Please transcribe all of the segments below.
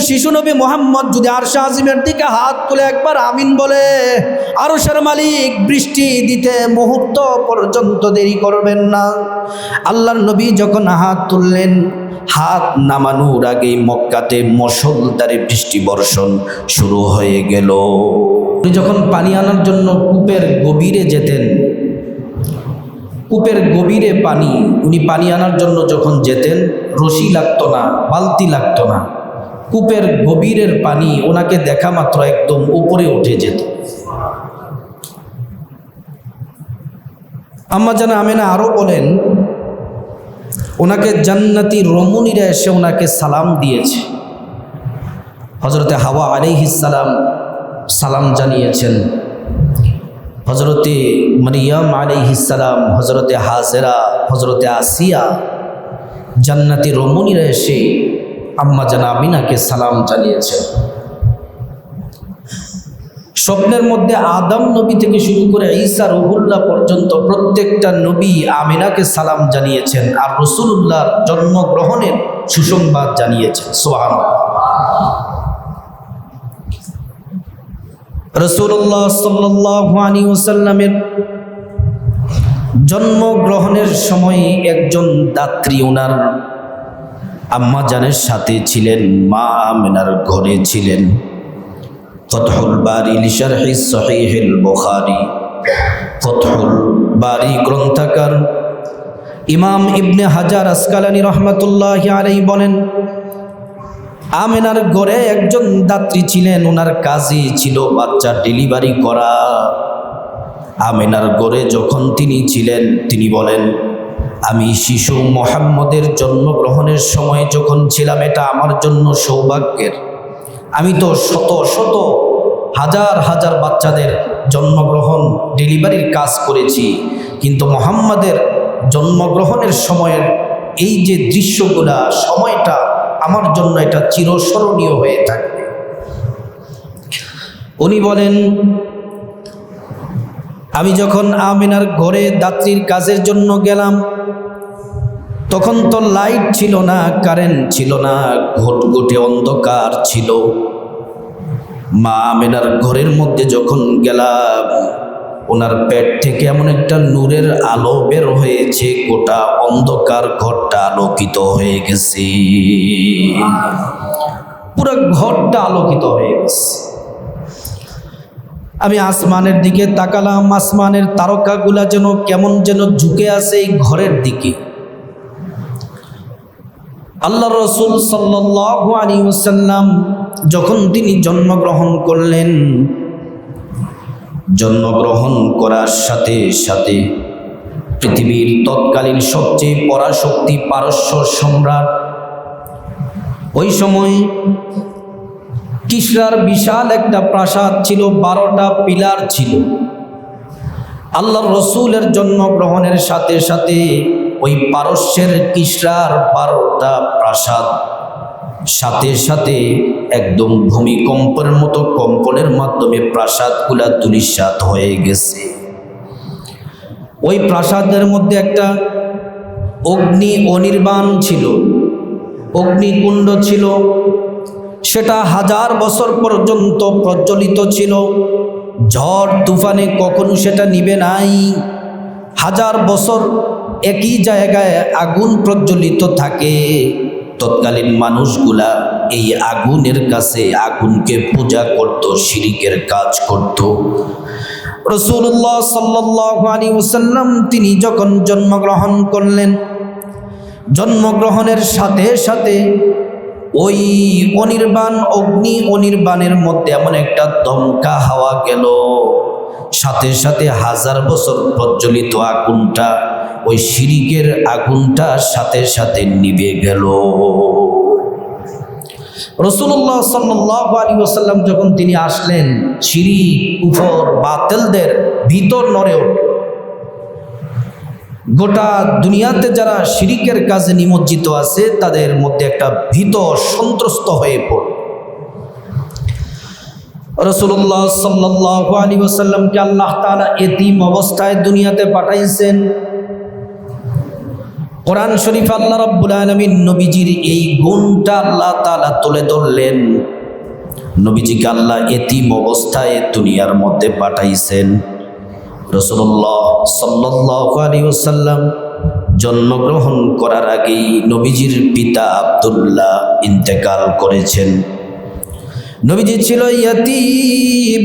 শিশু নবী মুহাম্মদ যদি আরশে আজিমের দিকে হাত তুলে একবার আমিন বলে, আরশের মালিক বৃষ্টি দিতে মুহূর্ত পর্যন্ত দেরি করবেন না। আল্লাহর নবী যখন হাত তুললেন, হাত নামানোর আগেই মক্কাতে মুষলধারে বৃষ্টি বর্ষণ শুরু হয়ে গেল। উনি যখন পানি আনার জন্য কূপের গভীরে যেতেন, কূপের গভীরে উনি পানি আনার জন্য যখন যেতেন, রশি লাগতো না, বালতি লাগতো না, কূপের গভীরের পানি ওনাকে দেখা মাত্র একদম উপরে উঠে যেত। আম্মা জান আমেনা আরো বলেন, ওনাকে জান্নাতি রমণীরা এসে ওনাকে সালাম দিয়েছে। হযরতে হাওয়া আলাইহিস সালাম সালাম জানিয়েছেন, হযরতে মারিয়াম আলাইহিস সালাম, হযরতে হাজেরা, হযরতে আসিয়া, জান্নাতি রমণীরা এসে আম্মা জান আমিনাকে সালাম জানিয়েছেন। স্বপ্নের মধ্যে আদম নবী থেকে শুরু করে ঈসা রুহুল্লাহ পর্যন্ত প্রত্যেকটা নবী আমিনাকে সালাম জানিয়েছেন আর রাসূলুল্লাহর জন্মগ্রহণের সুসংবাদ জানিয়েছেন। সুবহানাল্লাহ। রাসূলুল্লাহ সাল্লাল্লাহু আলাইহি ওয়াসাল্লামের জন্মগ্রহণের সময় একজন দাত্রী ওনার আম্মা জানের সাথে ছিলেন, মা আমিনার ঘরে ছিলেন। ফতহুল বারি লিশারহি সহিহুল বুখারী, ফতহুল বারি গ্রন্থকার ইমাম ইবনে হাজার আসকালানী রহমাতুল্লাহি আলাইহি বলেন, আমিনার ঘরে একজন দাত্রী ছিলেন, ওনার কাজই ছিল বাচ্চা ডেলিভারি করা। আমিনার ঘরে যখন তিনি ছিলেন, তিনি বলেন, আমি শিশু মুহাম্মদের জন্মগ্রহণের সময় যখন ছিলাম, এটা আমার জন্য সৌভাগ্যের। আমি তো শত শত হাজার হাজার বাচ্চাদের জন্মগ্রহণ ডেলিভারির কাজ করেছি, কিন্তু মুহাম্মদের জন্মগ্রহণের সময়ের এই যে দৃশ্যগুলা, সময়টা আমার জন্য এটা চিরস্মরণীয় হয়ে থাকবে। উনি বলেন, আমি যখন আমিনার ঘরে দাত্রীর কাজের জন্য গেলাম, তখন তো লাইট ছিল না, কারেন্ট ছিল না, ঘুটঘুটে অন্ধকার ছিল। মা আমিনার ঘরের মধ্যে যখন গেলাম, ওনার পেট থেকে এমন একটা নূরের আলো বের হয়েছে, গোটা অন্ধকার ঘরটা আলোকিত হয়ে গেছে, পুরো ঘরটা আলোকিত হয়ে গেছে। আমি আসমানের দিকে তাকালাম, আসমানের তারকাগুলা যেন কেমন যেন ঝুঁকে আছে এই ঘরের দিকে। আল্লাহ রাসূল সাল্লাল্লাহু আলাইহি ওয়াসাল্লাম যখন তিনি জন্মগ্রহণ করলেন, জন্মগ্রহণ করার সাথে সাথে পৃথিবীর তৎকালীন সবচেয়ে পরাশক্তি পারস্য সম্রাট, ওই সময় কিসরার বিশাল একটা প্রাসাদ ছিল, 12টা পিলার ছিল। আল্লাহর রসুলের জন্মগ্রহণের সাথে সাথে ওই পারস্যের কিসরার 12টা প্রাসাদ সাথে সাথে একদম ভূমিকম্পের মতো কম্পনের মাধ্যমে প্রাসাদগুলা ধূলিসাৎ হয়ে গেছে। ওই প্রাসাদের মধ্যে একটা অগ্নি অনির্বাণ ছিল, অগ্নিকুণ্ড ছিল, সেটা 1000 বছর পর্যন্ত প্রজ্বলিত ছিল। ঝড় তুফানে কখনো সেটা নিবে নাই। 1000 বছর একই জায়গায় আগুন প্রজ্বলিত থাকে। তৎকালীন মানুষগুলা এই আগুনের কাছে আগুনকে পূজা করত, শিরিকের কাজ করত। রাসূলুল্লাহ সাল্লাল্লাহু আলাইহি ওয়াসাল্লাম তিনি যখন জন্মগ্রহণ করলেন, জন্মগ্রহণের সাথে সাথে ওই অনির্বাণ অগ্নি অনির্বাণের মধ্যে এমন একটা দমকা হাওয়া গেল, সাথে সাথে 1000 বছর প্রজ্বলিত আগুনটা, ওই শিরিকের আগুনটা সাথে সাথে নিভে গেল। রাসূলুল্লাহ সাল্লাল্লাহু আলাইহি ওয়াসাল্লাম যখন তিনি আসলেন, শিরিক কুফর বাতিলদের ভিতর নড়ে উঠল। গোটা দুনিয়াতে যারা শিরিকের কাজে নিমজ্জিত আছে, তাদের মধ্যে একটা ভীত সন্ত্রস্ত হয়ে পড়ল। রাসূলুল্লাহ সাল্লাল্লাহু আলাইহি ওয়াসাল্লামকে আল্লাহ তাআলা এতিম অবস্থায় দুনিয়াতে পাঠাইছেন। কোরআন শরীফ আল্লাহ রাব্বুল আলামিন নবীজির এই গুণটা আল্লাহ তাআলা তুলে ধরলেন। নবীজিকে আল্লাহ এতিম অবস্থায় দুনিয়ার মধ্যে পাঠাইছেন। রাসূলুল্লাহ সাল্লাল্লাহু আলাইহি ওয়াসাল্লাম জন্মগ্রহণ করার আগেই নবীজির পিতা আব্দুল্লাহ ইন্তেকাল করেছেন। নবীজি ছিল ইয়াতীম।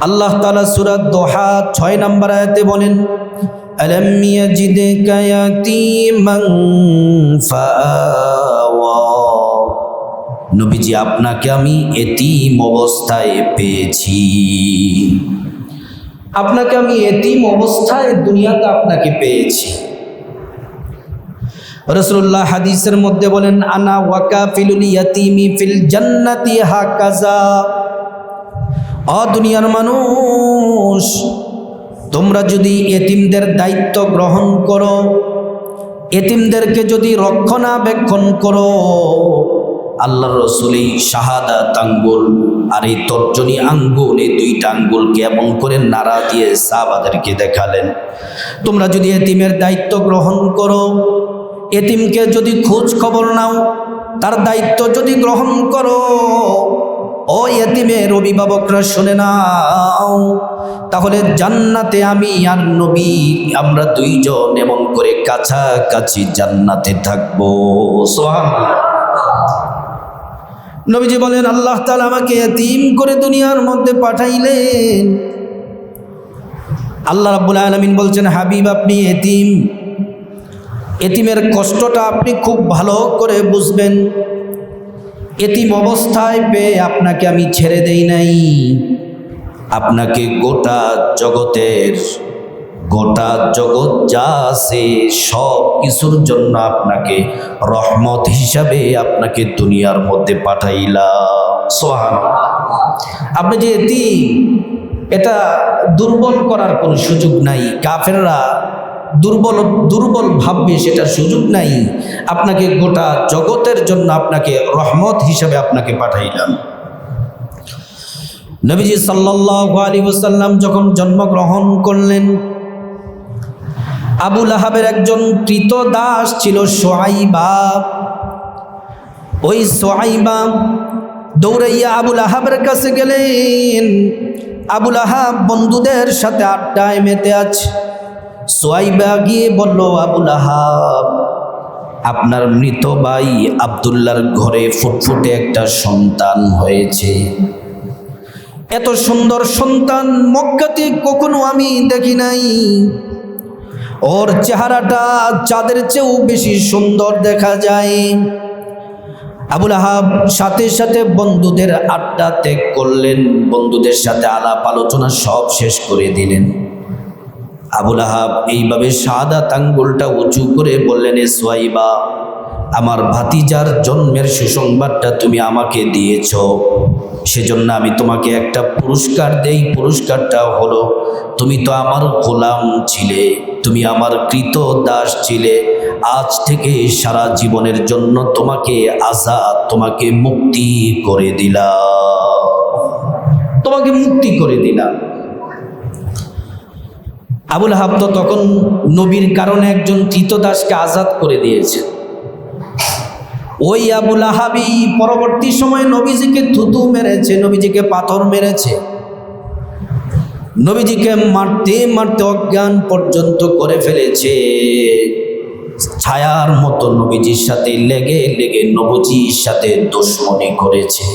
আল্লাহ তাআলা সূরা দোহা 6 নম্বর আয়াতে বলেন, আলাম ইয়াজিদকা ইয়াতীমান ফাআওয়া। নবীজি আপনাকে আমি এতিম অবস্থায় পেয়েছি, আপনাকে আমি এতিম অবস্থায় দুনিয়াতে আপনাকে পেয়েছি। রাসূলুল্লাহ হাদিসের মধ্যে বলেন, আনা ওয়াকাফিলুল ইয়াতীমি ফিল জান্নাতি হাকাজা। ও দুনিয়ার মানুষ, তোমরা যদি এতিমদের দায়িত্ব গ্রহণ করো, এতিমদেরকে যদি রক্ষণাবেক্ষণ করো, আল্লাহর রাসূল এই শাহাদাত আঙ্গুল আর এই তর্জনী আঙ্গুল, এই দুইটা আঙ্গুলকে এমন করে নাড়া দিয়ে সাহাবাদেরকে দেখালেন, তোমরা যদি এতিমের দায়িত্ব গ্রহণ করো, এতিমকে যদি খোঁজ খবর নাও, তার দায়িত্ব যদি গ্রহণ করো, ও এতিমের অভিভাবকরা শুনে নাও, তাহলে জান্নাতে আমি আর নবী আমরা দুইজন এমন করে কাছাকাছি জান্নাতে থাকবো। সুবহানাল্লাহ। নবীজি বলেন, আল্লাহ তাআলা আমাকে এতিম করে দুনিয়ার মধ্যে পাঠাইলেন। আল্লাহ রাব্বুল আলামিন বলছেন, হাবিব আপনি এতিম, এতিমের কষ্টটা আপনি খুব ভালো করে বুঝবেন। এতিম অবস্থায় পেয়ে আপনাকে আমি ছেড়ে দেই নাই, আপনাকে গোটা জগৎ যা আছে সব কিছুর জন্য আপনাকে রহমত হিসাবে আপনাকে দুনিয়ার মধ্যে পাঠাইলাম। সুবহানাল্লাহ। আপনি যে এতিম, এটা দুর্বল করার কোনো সুযোগ নাই। কাফেররা দুর্বল ভাববে, সেটার সুযোগ নাই। আপনাকে গোটা জগতের জন্য আপনাকে রহমত হিসাবে আপনাকে পাঠাইলাম। নবীজি সাল্লাল্লাহু আলাইহি ওয়াসাল্লাম যখন জন্মগ্রহণ করলেন, আবু লাহাবের একজন কৃতদাস ছিল সুআইবা। ওই সুআইবা দৌড়াইয়া আবু লাহাবের কাছে গেলেন। আবু লাহাব বন্ধুদের সাথে আড্ডায় মেতে আছে। সুআইবা গিয়ে বলল, আবু লাহাব, আপনার মৃত ভাই আব্দুল্লাহর ঘরে ফুটফুটে একটা সন্তান হয়েছে। এত সুন্দর সন্তান মক্কাতে কখনো আমি দেখি নাই। ওর চেহারাটা চাঁদের চেয়েও বেশি সুন্দর দেখা যায়। আবু লাহাব সাথে সাথে বন্ধুদের আড্ডা ত্যাগ করলেন, বন্ধুদের সাথে আলাপ আলোচনা সব শেষ করে দিলেন। আবু লাহাব এইভাবে শাহাদাত আঙ্গুলটা উঁচু করে বললেন, এ সুআইবা, আমার ভাতিজার জন্মের সুসংবাদটা তুমি আমাকে দিয়েছ, সেজন্য আমি তোমাকে একটা পুরস্কার দেই। পুরস্কারটা হলো, তুমি তো আমার গোলাম ছিলে, তুমি আমার কৃতদাস ছিলে। আজ থেকে সারা জীবনের জন্য তোমাকে আজাদ, তোমাকে মুক্তি করে দিলাম, তোমাকে মুক্তি করে দিলাম। আবু লাহাব তো তখন নবীর কারণে একজন কৃতদাসকে আজাদ করে দিয়েছে। ওই আবু লাহাবই পরবর্তী সময়ে নবীজিকে থুতু মেরেছে, নবীজিকে পাথর মেরেছে, নবীজিকে মারতে মারতে অজ্ঞান পর্যন্ত করে ফেলেছে। ছায়ার মতো নবীজির সাথে লেগে লেগে নবীজির সাথে দুশমনি করেছে।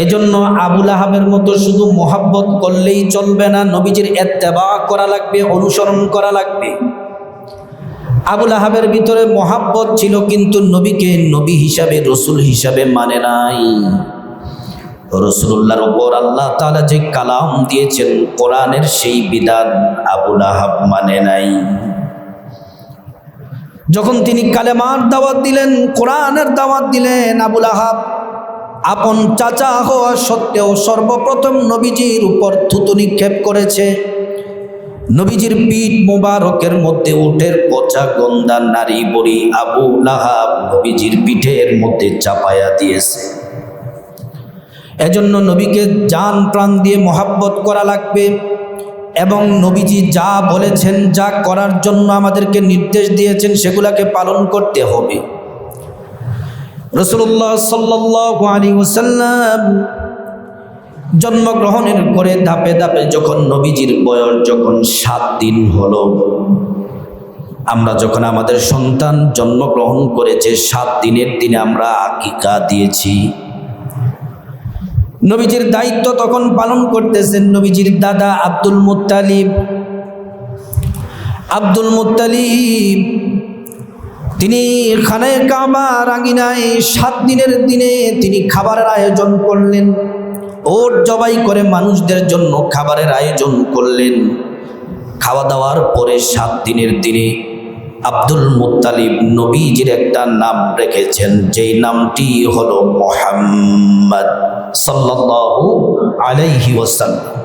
এজন্য আবু লাহাবের মতো শুধু মোহাব্বত করলেই চলবে না, নবীজির ইত্তেবা করা লাগবে, অনুসরণ করা লাগবে। আবু লাহাবের ভিতরে মোহাব্বত ছিল, কিন্তু নবীকে নবী হিসাবে, রসুল হিসাবে মানে নাই। রাসূলুল্লাহর উপর আল্লাহ তাআলা যে কালাম দিয়েছেন, কোরআনের সেই বিধান আবু লাহাব মানে নাই। যখন তিনি কালেমার দাওয়াত দিলেন, কোরআনের দাওয়াত দিলেন, আবু লাহাব আপন চাচা হওয়া সত্ত্বেও সর্বপ্রথম নবীজির উপর থুতু নিক্ষেপ করেছে। নবীজির পিঠ মোবারকের মধ্যে উটের পচা গন্ধা নারী বড়ি আবু লাহাব নবীজির পিঠের মধ্যে চাপায়া দিয়েছে। এজন্য নবীকে জান প্রাণ দিয়ে মোহাব্বত করা লাগবে। এবং নবীজি যা বলেছেন, যা করার জন্য আমাদেরকে নির্দেশ দিয়েছেন সেগুলাকে পালন করতে হবে। রাসূলুল্লাহ সাল্লাল্লাহু আলাইহি ওয়াসাল্লাম জন্মগ্রহণের করে ধাপে ধাপে যখন নবীজির বয়স যখন 7 দিন হলো, আমরা যখন আমাদের সন্তান জন্মগ্রহণ করেছে 7 দিনের দিনে আমরা আকিকা দিয়েছি। নবীজির দায়িত্ব তখন পালন করতেছেন নবীজির দাদা আব্দুল মুত্তালিব। আব্দুল মুত্তালিব তিনি খানায়ে কাবার আঙিনায় 7 দিনের দিনে তিনি খাবারের আয়োজন করলেন। ওট জবাই করে মানুষদের জন্য খাবারের আয়োজন করলেন। খাওয়া দাওয়ার পরে 7 দিনের দিনে আব্দুল মুত্তালিব নবীজির একটা নাম রেখেছেন, যেই নামটি হলো মুহাম্মদ সাল্লাল্লাহু আলাইহি ওয়াসাল্লাম।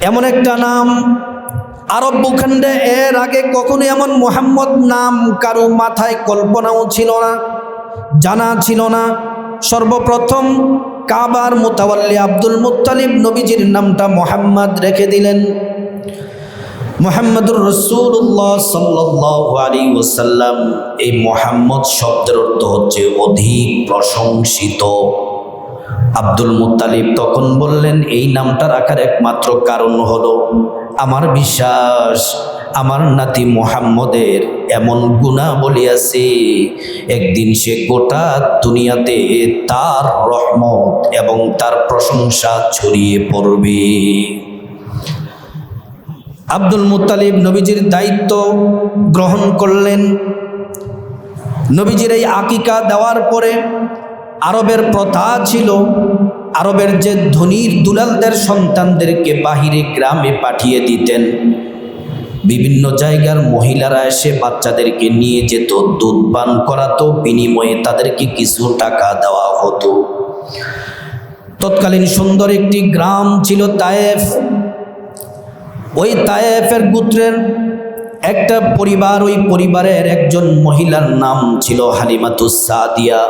এমন একটা নাম আরব ভূখণ্ডে এর আগে কখনো এমন মুহাম্মদ নাম কারো মাথায় কল্পনাও ছিল না, জানা ছিল না। সর্বপ্রথম কাবার মুতাওয়াল্লি আব্দুল মুত্তালিব নবীজির নামটা মুহাম্মদ রেখে দিলেন। মুহাম্মদুর রাসূলুল্লাহ সাল্লাল্লাহু আলাইহি ওয়াসাল্লাম। এই মুহাম্মদ শব্দের অর্থ হচ্ছে অধিক প্রশংসিত। আব্দুল মুত্তালিব তখন বললেন, এই নামটা রাখার একমাত্র কারণ হলো আমার বিশ্বাস আমার নাতি মুহাম্মদের এমন গুণাবলী আছে, একদিন সে গোটা দুনিয়াতে তার রহমত এবং তার প্রশংসা ছড়িয়ে পড়বে। আব্দুল মুত্তালিব নবীজির দায়িত্ব গ্রহণ করলেন। নবীজির এই আকিকা দেওয়ার পরে আরবের প্রথা ছিল, আরবের যে ধনীর দুলালদের সন্তানদেরকে বাহিরে গ্রামে পাঠিয়ে দিতেন। বিভিন্ন জায়গার মহিলারা এসে বাচ্চাদেরকে নিয়ে যেত, দুধ পান করাতো, বিনিময়ে তাদেরকে কিছু টাকা দেওয়া হতো। তৎকালীন সুন্দর একটি গ্রাম ছিল তায়েফ। ওই তায়েফের গোত্রের একটা পরিবার, ওই পরিবারের একজন মহিলার নাম ছিল হালিমাতুস সাদিয়া।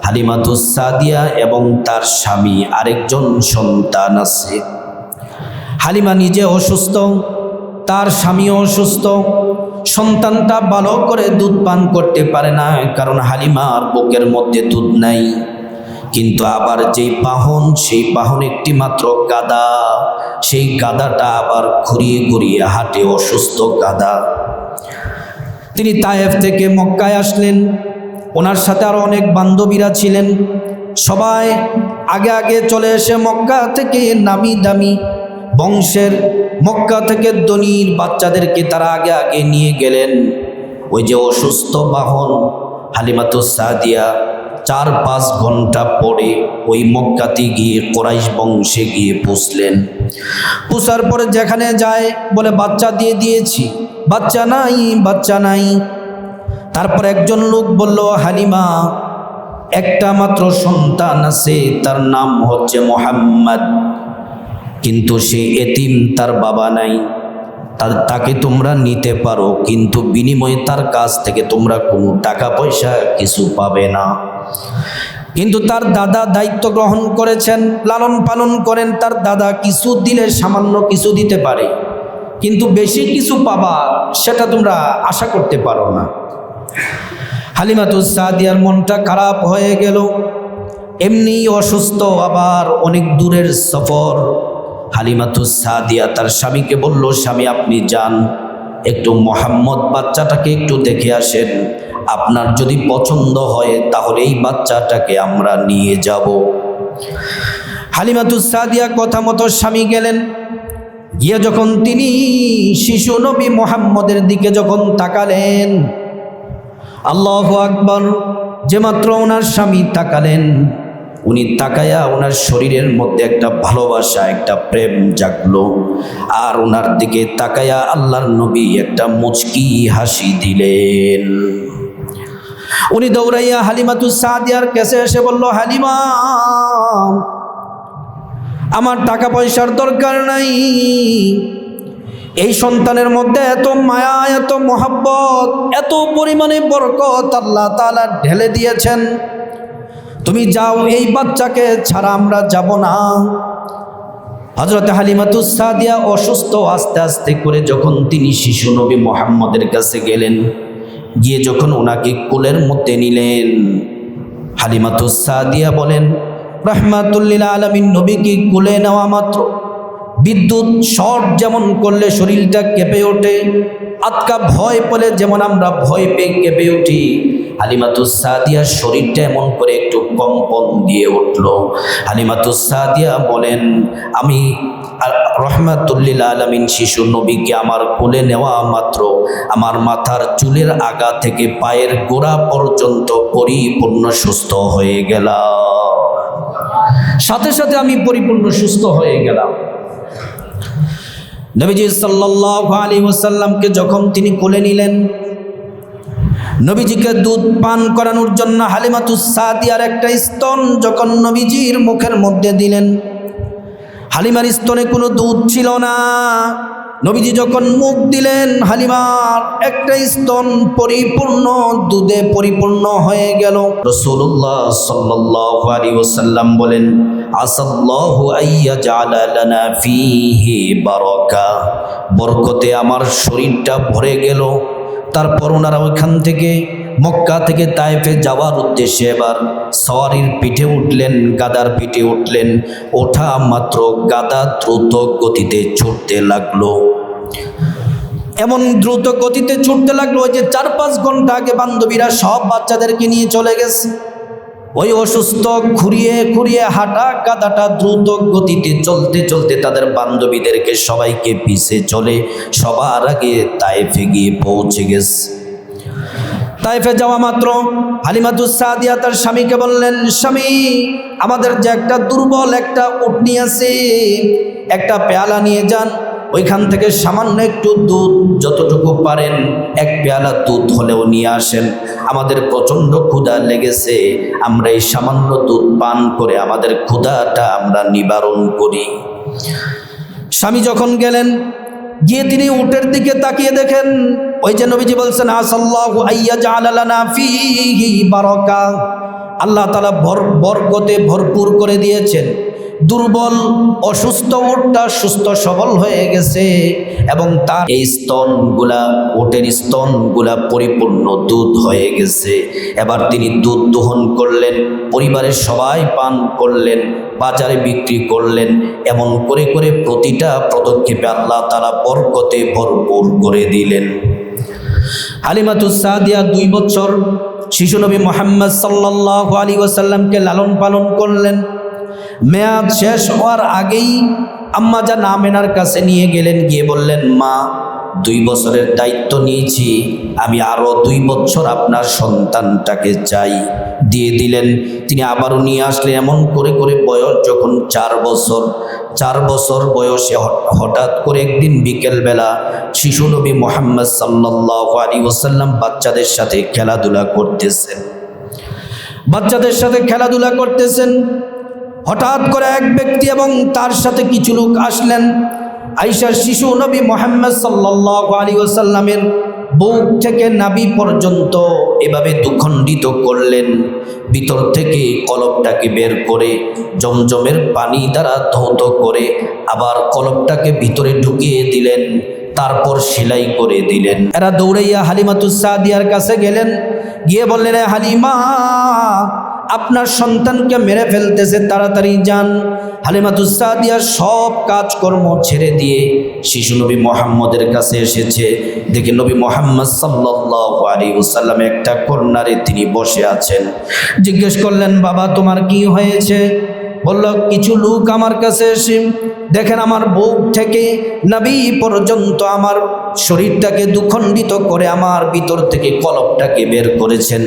হালিমাতুস সাদিয়া এবং তার স্বামী আরেকজন সন্তান আছে। হালিমা নিজে অসুস্থ, তার স্বামীও অসুস্থ। সন্তানটা ভালো করে দুধ পান করতে পারে না, কারণ হালিমার বুকের মধ্যে দুধ নাই। কিন্তু আবার যেই বাহন, সেই বাহন একটি মাত্র গাধা। সেই গাধাটা আবার ঘুরিয়ে ঘুরিয়ে হাঁটে, অসুস্থ গাধা। তিনি তায়েফ থেকে মক্কায় আসলেন। ওনার সাথে আরো অনেক বান্ধবীরা ছিলেন। সবাই আগে আগে চলে এসে মক্কা থেকে নামি দামি বংশের, মক্কা থেকে ধনীর বাচ্চাদেরকে তারা আগে আগে নিয়ে গেলেন। ওই যে অসুস্থ বাহন হালিমাতুস সাদিয়া 4-5 ঘন্টা পরে ওই মক্কাতে গিয়ে কুরাইশ বংশে গিয়ে পৌঁছলেন। পৌঁছার পরে যেখানে যায় বলে বাচ্চা দিয়ে দিয়েছি, বাচ্চা নাই, বাচ্চা নাই। তারপর একজন লোক বলল, হালিমা একটা মাত্র সন্তান আছে, তার নাম হচ্ছে মুহাম্মদ, কিন্তু সে এতিম, তার বাবা নাই। তাকে তোমরা নিতে পারো, কিন্তু বিনিময়ে তার কাছ থেকে তোমরা কোনো টাকা পয়সা কিছু পাবে না। কিন্তু তার দাদা দায়িত্ব গ্রহণ করেছেন, লালন পালন করেন। তার দাদা কিছু দিলে সামান্য কিছু দিতে পারে, কিন্তু বেশি কিছু পাবা সেটা তোমরা আশা করতে পারো না। হালিমাতুস সাদিয়ার মনটা খারাপ হয়ে গেল। এমনি অসুস্থ, আবার অনেক দূরের সফর। হালিমাতুস সাদিয়া তার স্বামীকে বলল, স্বামী আপনি যান, একটু মুহাম্মদ বাচ্চাটাকে একটু দেখে আসেন। আপনার যদি পছন্দ হয় তাহলে এই বাচ্চাটাকে আমরা নিয়ে যাব। হালিমাতুস সাদিয়া কথা মতো স্বামী গেলেন। গিয়ে যখন তিনি শিশু নবী মুহাম্মদের দিকে যখন তাকালেন, আল্লাহু আকবার, যে মাত্র ওনার স্বামী তাকালেন, উনি তাকায়া ওনার শরীরের মধ্যে একটা ভালোবাসা, একটা প্রেম জাগলো। আর ওনার দিকে তাকায়া আল্লাহর নবী একটা মুচকি হাসি দিলেন। উনি দৌড়াইয়া হালিমাতুস সাদিয়ার কাছে এসে বলল, হালিমা আমার টাকা পয়সার দরকার নাই, এই সন্তানের মধ্যে এত মায়া, এত মহব্বত, এত পরিমাণে বরকত আল্লাহ তাআলা ঢেলে দিয়েছেন। তুমি যাও, এই বাচ্চাকে ছাড়া আমরা যাব না। হযরত হালিমাতুস সাদিয়া অসুস্থ, আস্তে আস্তে করে যখন তিনি শিশু নবী মুহাম্মদের কাছে গেলেন, গিয়ে যখন ওনাকে কোলের মধ্যে নিলেন, হালিমাতুস সাদিয়া বলেন রাহমাতুল লিল আলামিন নবীকে কোলে নেওয়া মাত্র বিদ্যুৎ শর্ট যেমন করলে শরীরটা কেঁপে ওঠে, আতকা ভয় পেলে যেমন আমরা ভয় পেয়ে কেঁপে উঠি, হালিমাতুস সাদিয়ার শরীরটা এমন করে একটু কম্পন দিয়ে উঠল। হালিমাতুস সাদিয়া বলেন আমি রাহমাতুল লিল আলামিন শিশু নবীকে আমার কোলে নেওয়া মাত্র আমার মাথার চুলের আগা থেকে পায়ের গোড়া পর্যন্ত পরিপূর্ণ সুস্থ হয়ে গেলাম। সাথে সাথে আমি পরিপূর্ণ সুস্থ হয়ে গেলাম। নবীজি সাল্লাল্লাহু আলাইহি ওয়াসাল্লামকে যখন তিনি কোলে নিলেন, নবীজিকে দুধ পান করানোর জন্য হালিমাতুস সাদিয়ার একটা স্তন যখন নবীজির মুখের মধ্যে দিলেন, হালিমার স্তনে কোনো দুধ ছিল না। নবীজি যখন মুখ দিলেন, হালিমার একটা স্তন পরিপূর্ণ দুধে পরিপূর্ণ হয়ে গেল। রাসূলুল্লাহ সাল্লাল্লাহু আলাইহি ওয়াসাল্লাম বলেন আসাল্লাহু আইয়াজআলা লানা ফীহি বারাকা, বরকতে আমার শরীরটা ভরে গেল। তারপর ওনারা ওইখান থেকে মক্কা থেকে তায়েফে যাওয়ার উদ্দেশ্যে এবার সওয়ারির পিঠে উঠলেন, গাদার পিঠে উঠলেন। ওঠা মাত্র গাদা দ্রুত গতিতে ছুটতে লাগলো, এমন দ্রুত গতিতে ছুটতে লাগলো যে 4-5 ঘন্টা আগে বান্ধবীরা সব বাচ্চাদেরকে নিয়ে চলে গেছে। ওই অসুস্থ খুঁড়িয়ে খুঁড়িয়ে হাঁটা গাদাটা দ্রুত গতিতে চলতে চলতে তাদের বান্ধবীদেরকে সবাইকে পিছে চলে সবার আগে তায়েফে গিয়ে পৌঁছে গেছে। তায়েফে যাওয়া মাত্র হালিমাতুস সাদিয়া তার স্বামীকে বললেন, স্বামী আমাদের যে একটা দুর্বল একটা উটনি আছে, একটা পেয়ালা নিয়ে যান, ওইখান থেকে সামান্য একটু দুধ যতটুকু পারেন 1 পেয়ালা দুধ হলেও নিয়ে আসেন। আমাদের প্রচণ্ড ক্ষুধা লেগেছে, আমরা এই সামান্য দুধ পান করে আমাদের ক্ষুধাটা আমরা নিবারণ করি। স্বামী যখন গেলেন, গিয়ে তিনি উটের দিকে তাকিয়ে দেখেন ওই যে নবীজি বলছেন আসাল্লাহু আইয়াজআলা লানা ফীহি বারাকা, আল্লাহ তাআলা বরকতে ভরপুর করে দিয়েছেন। দুর্বল অসুস্থ উটটা সুস্থ সবল হয়ে গেছে এবং তার এই স্তনগুলা, উটের স্তনগুলা পরিপূর্ণ দুধ হয়ে গেছে। এবার তিনি দুধ দোহন করলেন, পরিবারের সবাই পান করলেন, বাজারে বিক্রি করলেন। এমন করে করে প্রতিটা পদক্ষেপে আল্লাহ তাআলা বরকতে ভরপুর করে দিলেন। হালিমাতুস সাদিয়া 2 বছর শিশু নবী মুহাম্মদ সাল্লাল্লাহু আলাইহি ওয়াসাল্লামকে লালন পালন করলেন। মেয়াদ শেষ হওয়ার আগেই আম্মা জান আমেনার কাছে নিয়ে গেলেন, গিয়ে বললেন মা 2 বছরের দায়িত্ব নিয়েছি, আমি আরো 2 বছর আপনার সন্তানটাকে চাই। দিয়ে দিলেন। তিনি আবারও নিয়ে আসলেন। এমন করে করে বয়স যখন 4 বছর বয়সে হঠাৎ করে একদিন বিকেলবেলা শিশু নবী মুহাম্মদ সাল্লাল্লাহু আলাইহি ওয়াসাল্লাম বাচ্চাদের সাথে খেলাধুলা করতেছেন। হঠাৎ করে এক ব্যক্তি এবং তার সাথে কিছু লোক আসলেন, আয়েশা শিশু নবী মুহাম্মদ সাল্লাল্লাহু আলাইহি ওয়াসাল্লামের বুক থেকে নাভি পর্যন্ত এভাবে দুখণ্ডিত করলেন। ভিতর থেকে কলবটাকে বের করে জমজমের পানি দ্বারা ধৌত করে আবার কলবটাকে ভিতরে ঢুকিয়ে দিলেন, তারপর সেলাই করে দিলেন। এরা দৌড়াইয়া হালিমাতুস সাদিয়ার কাছে গেলেন, গিয়ে বললেন হালিমা আপনার সন্তানকে মেরে ফেলতেছে, তাড়াতাড়ি যান। হালিমাতুস সাদিয়া সব কাজকর্ম ছেড়ে দিয়ে শিশু নবী মুহাম্মদের কাছে এসেছে। দেখে নবী মুহাম্মদ সাল্লাল্লাহু আলাইহি ওয়াসাল্লাম একটা কর্নারে তিনি বসে আছেন। জিজ্ঞেস করলেন বাবা তোমার কি হয়েছে? বলল কিছু লোক আমার কাছে এসে দেখেন আমার বুক থেকে নাভি পর্যন্ত আমার শরীরটাকে দুখণ্ডিত করে আমার ভিতর থেকে কলবটাকে বের করেছেন,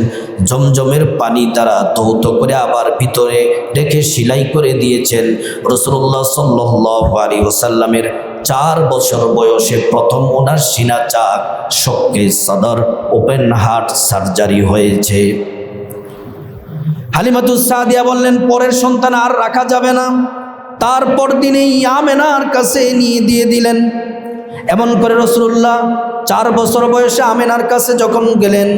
জমজমের পানি দ্বারা ধৌত করে আবার ভিতরে রেখে সেলাই করে দিয়েছেন। রাসূলুল্লাহ সাল্লাল্লাহু আলাইহি ওয়াসাল্লামের 4 বছর বয়সে প্রথম ওনার সিনা চাক শক্কে সদর ওপেন হার্ট সার্জারি হয়েছে। হালিমাতুস সাদিয়া বললেন পরের সন্তান আর রাখা যাবে না। তারপর দিনেই আমেনার কাছে নিয়ে দিয়ে দিলেন। এমন করে রাসূলুল্লাহ 4 বছর বয়সে আমেনার কাছে যখন গেলেন,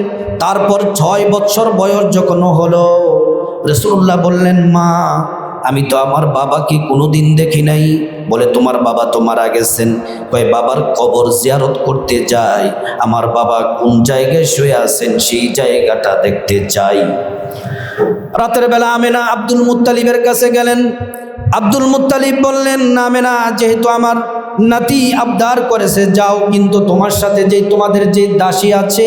তারপর 6 বছর বয়স যখন হলো রাসূলুল্লাহ বললেন মা আমি তো আমার বাবাকে কোনোদিন দেখি নাই। বলে তোমার বাবা তো মারা গেছেন। কয় বাবার কবর জিয়ারত করতে যাই, আমার বাবা কোন জায়গায় শুয়ে আছেন সেই জায়গাটা দেখতে চাই। রাতের বেলা আমেনা আব্দুল মুত্তালিবের কাছে গেলেন। আব্দুল মুত্তালিব বললেন, আমেনা, যেহেতু আমার নাতি আবদার করেছে যাও, কিন্তু তোমার সাথে যে তোমাদের যে দাসী আছে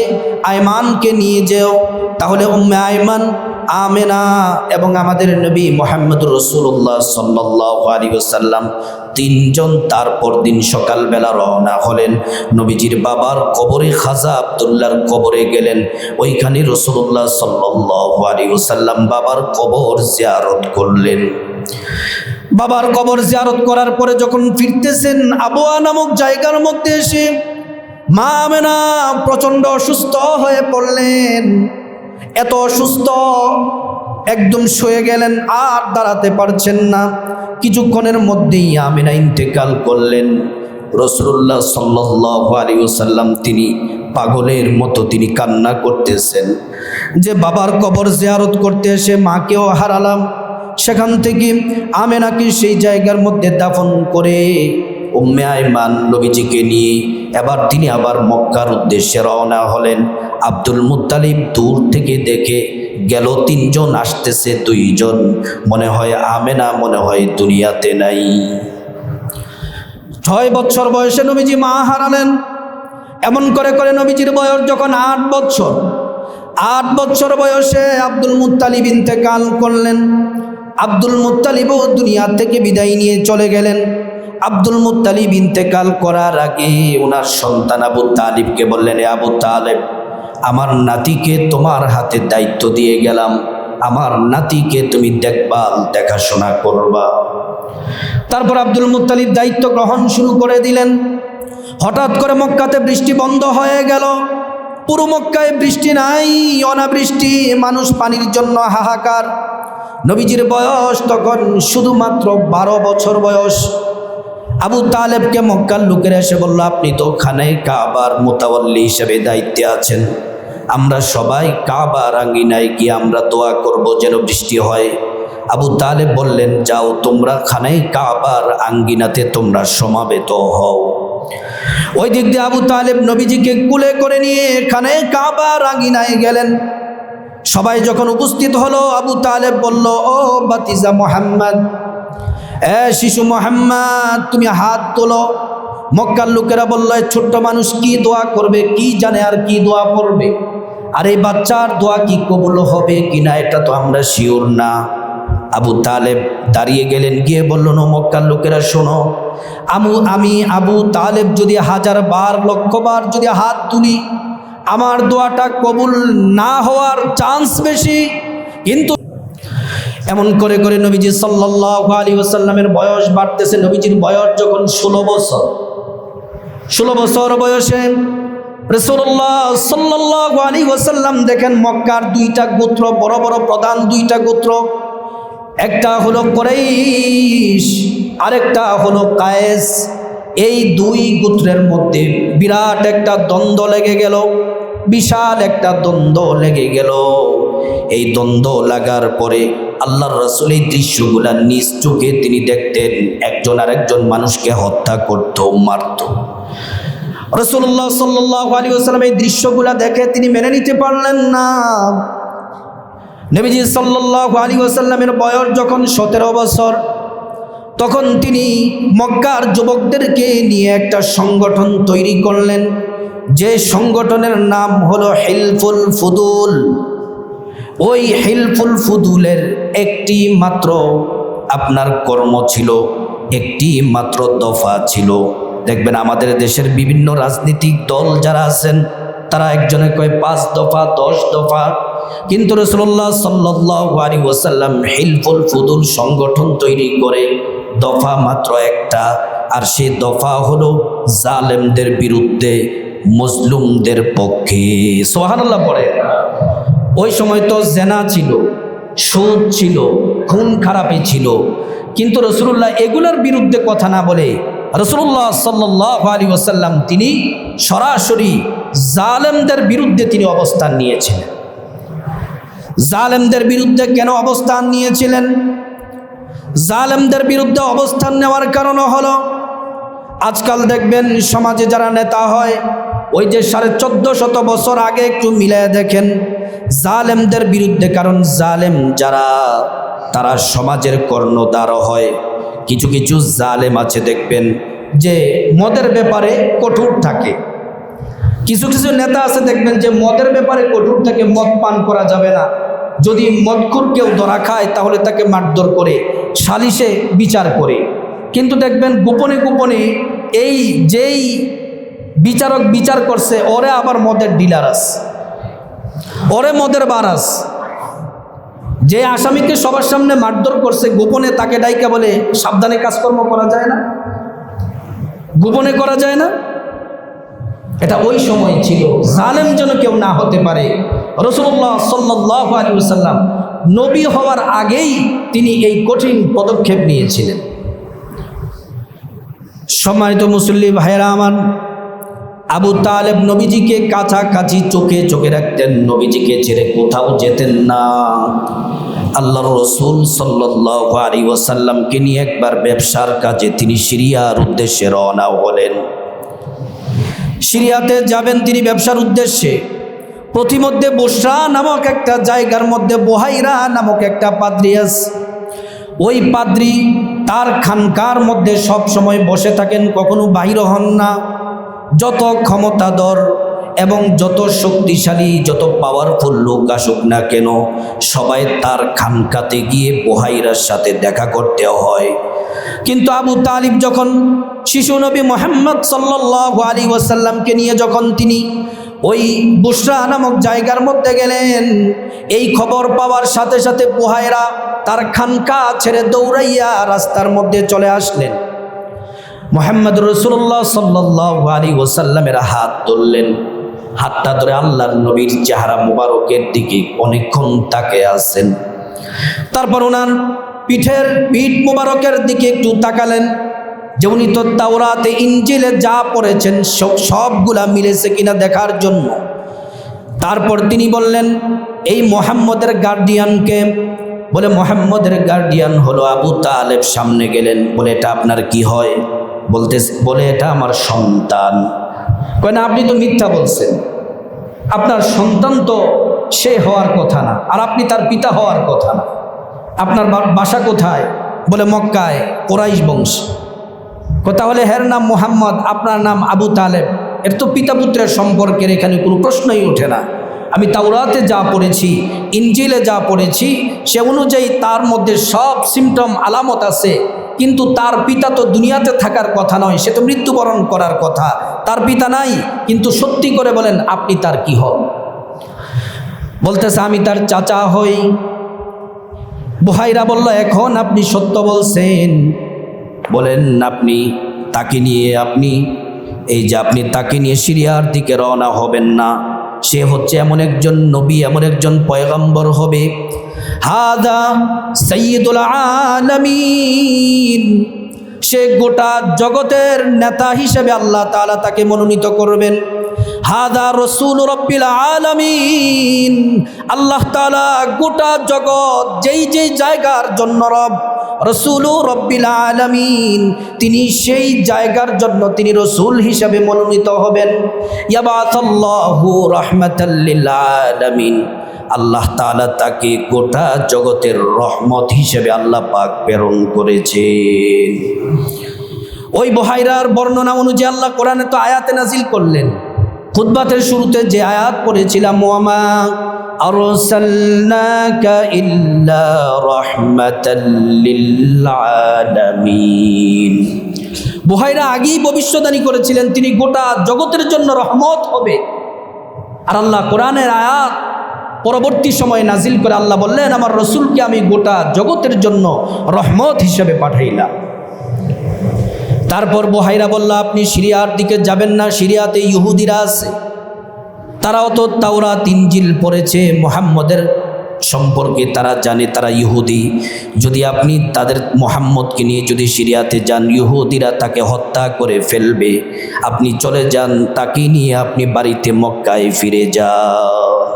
আয়মানকে নিয়ে যেও। তাহলে উম্মে আয়মান, আমেনা এবং আমাদের নবী মুহাম্মদুর রাসূলুল্লাহ সাল্লাল্লাহু আলাইহি ওয়াসাল্লাম তিনজন তারপর দিন সকালবেলা রওনা হলেন। নবীজির বাবার কবরে খাজা আব্দুল্লাহর কবরে গেলেন। ওইখানে রাসূলুল্লাহ সাল্লাল্লাহু আলাইহি ওয়াসাল্লাম বাবার কবর জিয়ারত করলেন। বাবার কবর জিয়ারত করার পরে যখন ফিরতেছেন, আবওয়া নামক জায়গার মধ্যে এসে মা আমেনা প্রচণ্ড অসুস্থ হয়ে পড়লেন। এত অসুস্থ, একদম শুয়ে গেলেন, আর দাঁড়াতে পারছেন না। কিছুক্ষণের মধ্যেই আমেনা ইন্তেকাল করলেন। রাসূলুল্লাহ সাল্লাল্লাহু আলাইহি ওয়াসাল্লাম তিনি পাগলের মতো তিনি কান্না করতেছেন যে বাবার কবর জিয়ারত করতে এসে মাকেও হারালাম। সেখান থেকে আমেনাকে সেই জায়গার মধ্যে দাফন করে উম্মে আয়মান নবীজিকে নিয়ে এবার তিনি আবার মক্কার উদ্দেশ্যে রওনা হলেন। আব্দুল মুত্তালিব দূর থেকে দেখে গেল তিনজন আসতেছে, দুইজন, মনে হয় আমেনা মনে হয় দুনিয়াতে নাই। 6 বছর বয়সে নবীজি মা হারালেন। এমন করে করে নবীজির বয়স যখন 8 বছর, 8 বছর বয়সে আব্দুল মুত্তালিব ইন্তেকাল করলেন। আব্দুল মুত্তালিবও দুনিয়া থেকে বিদায় নিয়ে চলে গেলেন। আব্দুল মুত্তালিব ইন্তেকাল করার আগে ওনার সন্তান আবু তালিবকে বললেন, আবু তালেব, আমার নাতিকে তোমার হাতে দায়িত্ব দিয়ে গেলাম, আমার নাতিকে তুমি দেখভাল দেখাশোনা করবা। তারপর আব্দুল মুত্তালিব দায়িত্ব গ্রহণ শুরু করে দিলেন। হঠাৎ করে মক্কাতে বৃষ্টি বন্ধ হয়ে গেল। পুরো মক্কায় বৃষ্টি নাই, অনাবৃষ্টি, মানুষ পানির জন্য হাহাকার। নবীজির বয়স তখন শুধুমাত্র 12 বছর বয়স। আবু তালেবকে মক্কার লোকেরা এসে বলল, আপনি তো খানায় কাবার মুতাওয়াল্লি হিসেবে দায়িত্বে আছেন, আমরা সবাই কাবার আঙ্গিনায় গিয়ে আমরা দোয়া করব যেন বৃষ্টি হয়। আবু তালেব বললেন, যাও তোমরা খানায় কাবার আঙ্গিনাতে তোমরা সমাবেত হও। ওই দিক দিয়ে আবু তালেব নবীজিকে কুলে করে নিয়ে খানায় কাবার আঙ্গিনায় গেলেন। সবাই যখন উপস্থিত হলো, আবু তালেব বলল, ও বাতিজা মুহাম্মদ, শিশু মুহাম্মদ, তুমি হাত তোলো। মক্কার লোকেরা বলল, ছোট্ট মানুষ কি দোয়া করবে, কি জানে আর কি দোয়া পড়বে, আর এই বাচ্চার দোয়া কি কবুল হবে কিনা এটা তো আমরা শিওর না। আবু তালেব দাঁড়িয়ে গেলেন, গিয়ে বললেন, ও মক্কার লোকেরা শোনো, আমি আবু তালেব যদি 1000 বার 1,00,000 বার যদি হাত তুলি, আমার দোয়াটা কবুল না হওয়ার চান্স বেশি। কিন্তু এমন করে করে নবীজি সাল্লাল্লাহু আলাইহি ওয়াসাল্লামের বয়স বাড়তেছে। নবীজির বয়স যখন 16 বছর বয়সে রাসূলুল্লাহ সাল্লাল্লাহু আলাইহি ওয়াসাল্লাম দেখেন মক্কার 2টা গোত্র, বড় বড় প্রধান 2টা গোত্র, একটা হলো কুরাইশ, আরেকটা হলো কায়েস। এই 2 গোত্রের মধ্যে বিরাট একটা দ্বন্দ্ব লেগে গেল, বিশাল একটা দ্বন্দ্ব লেগে গেল। এই দ্বন্দ্ব লাগার পরে আল্লাহর রাসূল এই দৃশ্যগুলা নিজ চোখে তিনি দেখতেন, একজন আরেকজন মানুষকে হত্যা করত, মারত। রাসূলুল্লাহ সাল্লাল্লাহু আলাইহি ওয়াসাল্লাম এই দৃশ্যগুলা দেখে তিনি মেনে নিতে পারলেন না। নবীজি সাল্লাল্লাহু আলাইহি ওয়াসাল্লামের বয়স যখন 17 বছর, তখন তিনি মক্কার যুবকদেরকে নিয়ে একটা সংগঠন তৈরি করলেন, যে সংগঠনের নাম হলো হিলফুল ফুদুল। ওই হিলফুল ফুদুলের একটি মাত্র আপনার কর্ম ছিল, একটি মাত্র দফা ছিল। দেখবেন আমাদের দেশের বিভিন্ন রাজনৈতিক দল যারা আছেন তারা একজনে কয় 5 দফা 10 দফা, কিন্তু রাসূলুল্লাহ সাল্লাল্লাহু আলাইহি ওয়াসাল্লাম হিলফুল ফুদুল সংগঠন তৈরি করে দফা মাত্র একটা, আর সেই দফা হলো জালেমদের বিরুদ্ধে, মজলুমদের পক্ষে। সুবহানাল্লাহ পড়ে। ওই সময় তো জেনা ছিল, সুদ ছিল, খুন খারাপি ছিল, কিন্তু রাসূলুল্লাহ এগুলোর বিরুদ্ধে কথা না বলে রাসূলুল্লাহ সাল্লাল্লাহু আলাইহি ওয়াসাল্লাম তিনি সরাসরি জালেমদের বিরুদ্ধে তিনি অবস্থান নিয়েছিলেন। জালেমদের বিরুদ্ধে কেন অবস্থান নিয়েছিলেন? জালেমদের বিরুদ্ধে অবস্থান নেওয়ার কারণ হলো আজকাল দেখবেন সমাজে যারা নেতা হয়, ওই যে 1450 বছর আগে একটু মিলায় দেখেন জালেমদের বিরুদ্ধে, কারণ জালেম যারা তারা সমাজের কর্ণধার হয়। কিছু কিছু জালেম আছে দেখবেন যে মদের ব্যাপারে কঠোর থাকে, কিছু কিছু নেতা আছে দেখবেন যে মদের ব্যাপারে কঠোর থাকে, মদ পান করা যাবে না, যদি মদখোর কেউ ধরা খায় তাহলে তাকে মারধর করে সালিশে বিচার করে। কিন্তু দেখবেন গোপনে গোপনে এই যেই বিচারক বিচার করছে ওরে আবার মদের ডিলার আছে, ওরে মদের বারাস। যে আসামিকে সবার সামনে মারধর করছে গোপনে তাকে ডাইকা বলে সাবধানে কাজকর্ম করা যায় না, গোপনে করা যায় না। এটা ওই সময় ছিল, জালেম যেন কেউ না হতে পারে। রাসূলুল্লাহ সাল্লাল্লাহু আলাইহি ওয়াসাল্লাম নবী হওয়ার আগেই তিনি এই কঠিন পদক্ষেপ নিয়েছিলেন। সম্মানিত মুসল্লি ভাইয়েরা আমার, আবু তালেব নবীজিকে কাছাকাছি চোখে চোখে রাখতেন, নবীজিকে ছেড়ে কোথাও যেতেন না। আল্লাহর রাসূল সাল্লাল্লাহু আলাইহি ওয়াসাল্লামকে নিয়ে একবার ব্যবসার কাজে তিনি সিরিয়ার উদ্দেশ্যে রওনা হলেন। সিরিয়াতে যাবেন তিনি ব্যবসার উদ্দেশ্যে। প্রতিমধ্যে বুসরা নামক একটা জায়গার মধ্যে বুহাইরা নামক একটা পাদ্রী আছে। ওই পাদ্রী তার খানকার মধ্যে সব সময় বসে থাকেন, কখনো বাহির হন না। যত ক্ষমতাধর এবং যত শক্তিশালী, যত পাওয়ারফুল লোক আসুক না কেন, সবাই তার খানকাতে গিয়ে বুহাইরার সাথে দেখা করতে হয়। কিন্তু আবু তালিব যখন শিশু নবী মুহাম্মদ সাল্লাল্লাহু আলাইহি ওয়াসাল্লামকে নিয়ে যখন তিনি ওই বুসরা নামক জায়গার মধ্যে গেলেন, এই খবর পাওয়ার সাথে সাথে বুহাইরা তার খানকা ছেড়ে দৌড়াইয়া রাস্তার মধ্যে চলে আসলেন। মুহাম্মদ রাসূলুল্লাহ সাল্লাল্লাহু আলাইহি ওয়াসাল্লামের হাত ধরলেন। হাতটা ধরে আল্লাহর নবীর চেহারা মুবারকের দিকে অনেকক্ষণ তাকিয়ে আছেন। তারপর ওনার পিঠ মুবারকের দিকে একটু তাকালেন, যে উনি তো তাওরাতে ইনজিলে যা পড়েছেন সবগুলা মিলেছে কিনা দেখার জন্য। তারপর তিনি বললেন, এই মুহাম্মদের গার্ডিয়ানকে? বলে মুহাম্মদের গার্ডিয়ান হলো আবু তালেব। সামনে গেলেন, বলে এটা আপনার কি হয়? বলে এটা আমার সন্তান। কয় না, আপনি তো মিথ্যা বলছেন, আপনার সন্তান তো সে হওয়ার কথা না, আর আপনি তার পিতা হওয়ার কথা না। আপনার বাসা কোথায়? বলে মক্কায়, কুরাইশ বংশ। তাহলে হের নাম মুহাম্মদ, আপনার নাম আবু তালেব, এর তো পিতা পুত্রের সম্পর্কের এখানে কোনো প্রশ্নই ওঠে না। আমি তাওরাতে যা পড়েছি, ইনজিলে যা পড়েছি, সে অনুযায়ী তার মধ্যে সব সিমটম আলামত আছে, কিন্তু তার পিতা তো দুনিয়াতে থাকার কথা নয়, সে তো মৃত্যুবরণ করার কথা। তার পিতা নাই, কিন্তু সত্যি করে বলেন আপনি তার কি হন? বলতেছে আমি তার চাচা হই। বুহাইরা বলল, এখন আপনি সত্য বলছেন। বলেন আপনি তাকে নিয়ে আপনি তাকে নিয়ে সিরিয়ার দিকে রওনা হবেন না। সে হচ্ছে এমন একজন নবী, এমন একজন পয়গম্বর হবে। হাদা সাইয়্যিদুল আলামিন, সে গোটা জগতের নেতা হিসেবে আল্লাহ তাআলা তাকে মনোনীত করবেন। হাদা রাসূল রাব্বিল আলামিন, আল্লাহ তাআলা গোটা জগৎ যেই যেই জায়গার জন্য রব, রাসূল রাব্বিল আলামিন, তিনি সেই জায়গার জন্য তিনি রাসূল হিসেবে মনোনীত হবেন। ইয়াবাতাল্লাহু রাহমাতাল লিল আলামিন, আল্লাহ তাআলা তাকে গোটা জগতের রহমত হিসেবে আল্লাহ পাক প্রেরণ করেছেন। ওই বুহাইরার বর্ণনা অনুযায়ী আল্লাহ কোরআনে তো আয়াতে নাজিল করলেন। খুতবাতের শুরুতে যে আয়াত পড়েছিলাম, ওয়ামা আরসালনাকা ইল্লা রাহমাতাল লিল আলামিন। বুহাইরা আগেই ভবিষ্যদ্বাণী করেছিলেন তিনি গোটা জগতের জন্য রহমত হবে। আর আল্লাহ কোরআনের আয়াত পরবর্তী সময়ে নাজিল করে আল্লাহ বললেন, আমার রসুলকে আমি গোটা জগতের জন্য রহমত হিসেবে পাঠাইলাম। তারপর বুহাইরা বলল, আপনি সিরিয়ার দিকে যাবেন না, সিরিয়াতে ইহুদিরা আছে, তারাও তো তাওরাত ইনজিল পড়েছে, মুহাম্মদের সম্পর্কে তারা জানে, তারা ইহুদি। যদি আপনি তাদের মুহাম্মদকে নিয়ে যদি সিরিয়াতে যান, ইহুদিরা তাকে হত্যা করে ফেলবে। আপনি চলে যান, তাকে নিয়ে আপনি বাড়িতে মক্কায় ফিরে যান।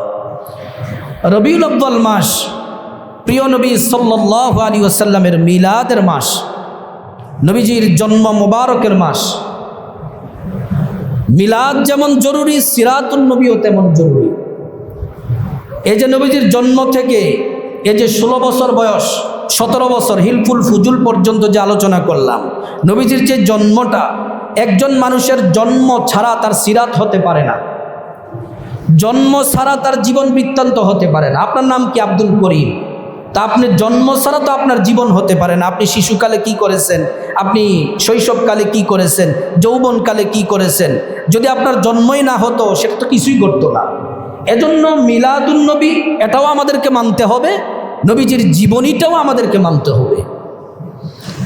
রবিউল আউয়াল মাস, প্রিয় নবী সাল্লাল্লাহু আলাইহি ওয়াসাল্লামের মিলাদের মাস, নবীজির জন্ম মোবারকের মাস। মিলাদ যেমন জরুরি, সিরাতুন নবীও তেমন জরুরি। এই যে নবীজির জন্ম থেকে এই যে 16 বছর বয়স, 17 বছর হিলফুল ফুজুল পর্যন্ত যে আলোচনা করলাম, নবীজির যে জন্মটা, একজন মানুষের জন্ম ছাড়া তার সিরাত হতে পারে না, জন্ম ছাড়া তার জীবন বৃত্তান্ত হতে পারে না। আপনার নাম কি? আব্দুল করিম। তা আপনি জন্ম ছাড়া তো আপনার জীবন হতে পারে না। আপনি শিশুকালে কি করেছেন, আপনি শৈশবকালে কি করেছেন, যৌবনকালে কি করেছেন, যদি আপনার জন্মই না হতো সেটা তো কিছুই করতো না। এজন্য মিলাদুন নবী এটাও আমাদেরকে মানতে হবে, নবীজির জীবনীটাও আমাদেরকে মানতে হবে।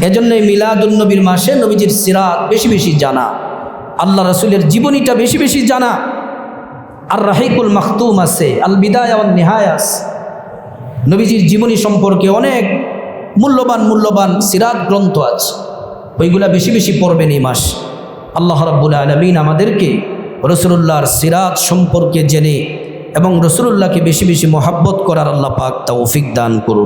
এজন্য এই মিলাদুন নবীর মাসে নবীজির সিরাত বেশি বেশি জানা, আল্লাহ রাসূলের জীবনীটা বেশি বেশি জানা। আর রাহিকুল মাখতুম আছে, আল বিদায়া ওয়ান নিহায়া আছে, নবীজির জীবনী সম্পর্কে অনেক মূল্যবান মূল্যবান সিরাত গ্রন্থ আছে, ওইগুলা বেশি বেশি পড়বেন এই মাস। আল্লাহ রাব্বুল আলামিন আমাদেরকে রাসূলুল্লাহর সিরাত সম্পর্কে জেনে এবং রাসূলুল্লাহকে বেশি বেশি মহব্বত করার আল্লাহ পাক তৌফিক দান করুন।